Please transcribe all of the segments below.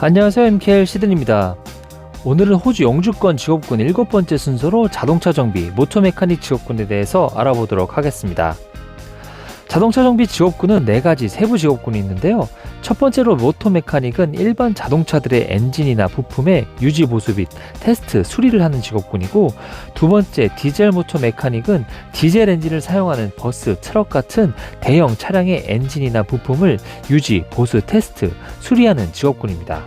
안녕하세요, MKL 시든입니다. 오늘은 호주 영주권 직업군 7번째 순서로 자동차 정비, 모터 메카닉 직업군에 대해서 알아보도록 하겠습니다. 자동차 정비 직업군은 4가지 세부 직업군이 있는데요. 첫 번째로 모터 메카닉은 일반 자동차들의 엔진이나 부품의 유지 보수 및 테스트, 수리를 하는 직업군이고, 두 번째 디젤 모터 메카닉은 디젤 엔진을 사용하는 버스, 트럭 같은 대형 차량의 엔진이나 부품을 유지, 보수, 테스트, 수리하는 직업군입니다.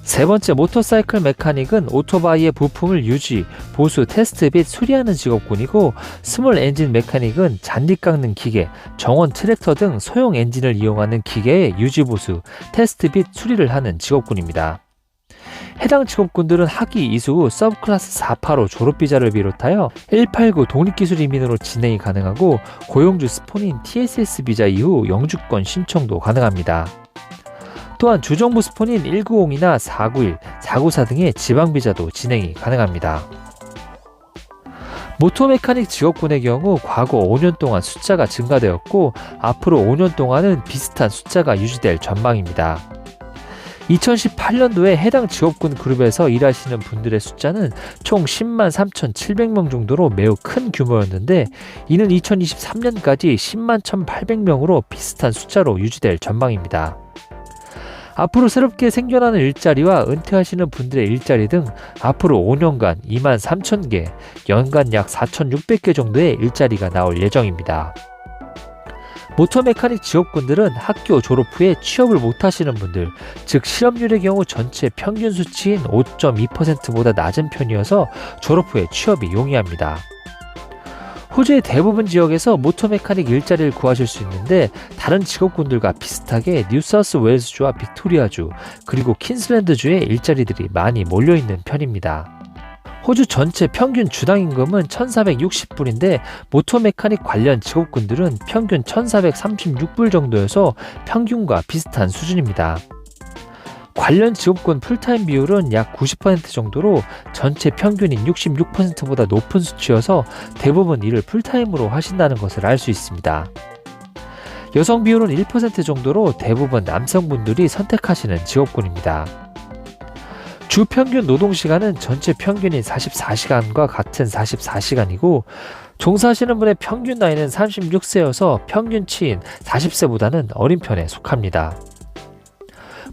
세 번째 모터사이클 메카닉은 오토바이의 부품을 유지, 보수, 테스트 및 수리하는 직업군이고, 스몰 엔진 메카닉은 잔디 깎는 기계, 정원 트랙터 등 소형 엔진을 이용하는 기계의 유지, 보수, 테스트 및 수리를 하는 직업군입니다. 해당 직업군들은 학위 이수 후 서브클래스 485 졸업비자를 비롯하여 189 독립기술 이민으로 진행이 가능하고, 고용주 스폰인 TSS 비자 이후 영주권 신청도 가능합니다. 또한 주정부 스폰인 190이나 491, 494 등의 지방비자도 진행이 가능합니다. 모터 메카닉 직업군의 경우 과거 5년 동안 숫자가 증가되었고, 앞으로 5년 동안은 비슷한 숫자가 유지될 전망입니다. 2018년도에 해당 직업군 그룹에서 일하시는 분들의 숫자는 총 10만 3,700명 정도로 매우 큰 규모였는데, 이는 2023년까지 10만 1,800명으로 비슷한 숫자로 유지될 전망입니다. 앞으로 새롭게 생겨나는 일자리와 은퇴하시는 분들의 일자리 등 앞으로 5년간 2만 3,000개, 연간 약 4,600개 정도의 일자리가 나올 예정입니다. 모터 메카닉 직업군들은 학교 졸업 후에 취업을 못하시는 분들, 즉 실업률의 경우 전체 평균 수치인 5.2%보다 낮은 편이어서 졸업 후에 취업이 용이합니다. 호주의 대부분 지역에서 모터 메카닉 일자리를 구하실 수 있는데, 다른 직업군들과 비슷하게 뉴사우스 웨일스주와 빅토리아주, 그리고 퀸슬랜드주에 일자리들이 많이 몰려있는 편입니다. 호주 전체 평균 주당 임금은 1,460불인데 모터 메카닉 관련 직업군들은 평균 1,436불 정도여서 평균과 비슷한 수준입니다. 관련 직업군 풀타임 비율은 약 90% 정도로 전체 평균인 66%보다 높은 수치여서 대부분 일을 풀타임으로 하신다는 것을 알 수 있습니다. 여성 비율은 1% 정도로 대부분 남성분들이 선택하시는 직업군입니다. 주 평균 노동시간은 전체 평균인 44시간과 같은 44시간이고, 종사하시는 분의 평균 나이는 36세여서 평균치인 40세보다는 어린 편에 속합니다.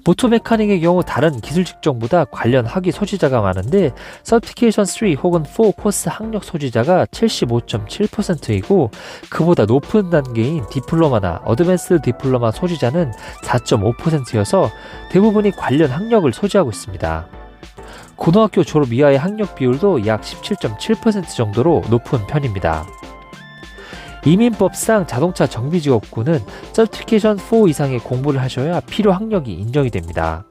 모터 메카닉의 경우 다른 기술 직종보다 관련 학위 소지자가 많은데, 서티피케이션 3 혹은 4 코스 학력 소지자가 75.7%이고, 그보다 높은 단계인 디플로마나 어드밴스드 디플로마 소지자는 4.5%여서 대부분이 관련 학력을 소지하고 있습니다. 고등학교 졸업 이하의 학력 비율도 약 17.7% 정도로 높은 편입니다. 이민법상 자동차 정비 직업군은 서티피케이션 4 이상의 공부를 하셔야 필요 학력이 인정이 됩니다.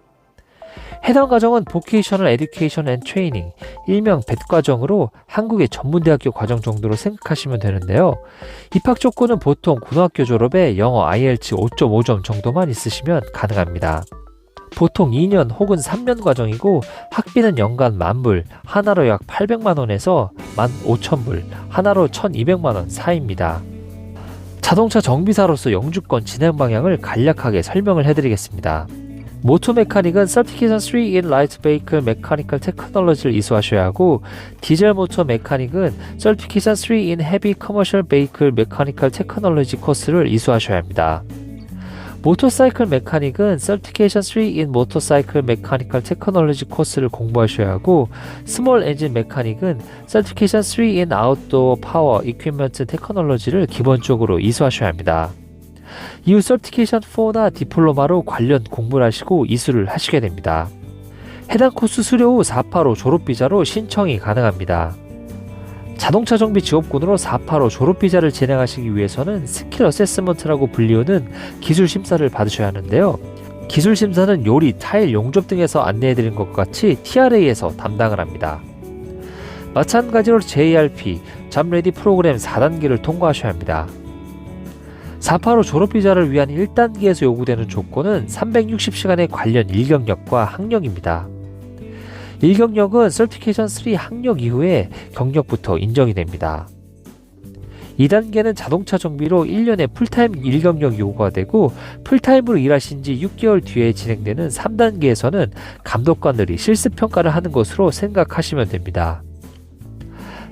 해당 과정은 Vocational Education and Training, 일명 벳 과정으로 한국의 전문대학교 과정 정도로 생각하시면 되는데요. 입학 조건은 보통 고등학교 졸업에 영어 IELTS 5.5점 정도만 있으시면 가능합니다. 보통 2년 혹은 3년 과정이고, 학비는 연간 10,000불, 하나로 약 800만원에서 15,000불, 하나로 1,200만원 사이입니다. 자동차 정비사로서 영주권 진행 방향을 간략하게 설명을 해드리겠습니다. 모터 메카닉은 Certification 3 in Light Vehicle Mechanical Technology를 이수하셔야 하고, 디젤 모터 메카닉은 Certification 3 in Heavy Commercial Vehicle Mechanical Technology 코스를 이수하셔야 합니다. 모터사이클 메카닉은 Certification 3 in Motorcycle Mechanical Technology 코스를 공부하셔야 하고, 스몰 엔진 메카닉은 Certification 3 in Outdoor Power Equipment Technology를 기본적으로 이수하셔야 합니다. 이후 Certification 4나 디플로마로 관련 공부를 하시고 이수를 하시게 됩니다. 해당 코스 수료 후 485 졸업비자로 신청이 가능합니다. 자동차 정비 직업군으로 485 졸업비자를 진행하시기 위해서는 스킬 어세스먼트라고 불리우는 기술 심사를 받으셔야 하는데요. 기술 심사는 요리, 타일, 용접 등에서 안내해드린 것과 같이 TRA에서 담당을 합니다. 마찬가지로 JRP, 잡레디 프로그램 4단계를 통과하셔야 합니다. 485 졸업비자를 위한 1단계에서 요구되는 조건은 360시간의 관련 일경력과 학력입니다. 일경력은 Certification 3 학력 이후에 경력부터 인정이 됩니다. 2단계는 자동차 정비로 1년에 풀타임 일경력이 요구가 되고 풀타임으로 일하신 지 6개월 뒤에 진행되는 3단계에서는 감독관들이 실습평가를 하는 것으로 생각하시면 됩니다.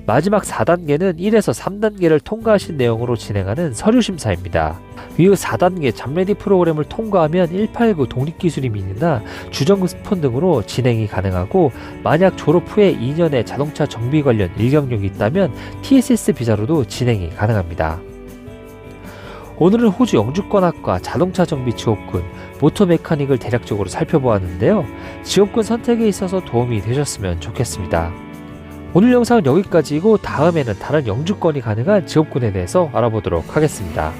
마지막 4단계는 1에서 3단계를 통과하신 내용으로 진행하는 서류심사입니다. 이후 4단계 잡레디 프로그램을 통과하면 189 독립기술인이나 주정급 스폰 등으로 진행이 가능하고 만약 졸업 후에 2년의 자동차 정비 관련 일경력이 있다면 TSS 비자로도 진행이 가능합니다. 오늘은 호주 영주권학과 자동차 정비 직업군 모터 메카닉을 대략적으로 살펴보았는데요. 직업군 선택에 있어서 도움이 되셨으면 좋겠습니다. 오늘 영상은 여기까지이고 다음에는 다른 영주권이 가능한 직업군에 대해서 알아보도록 하겠습니다.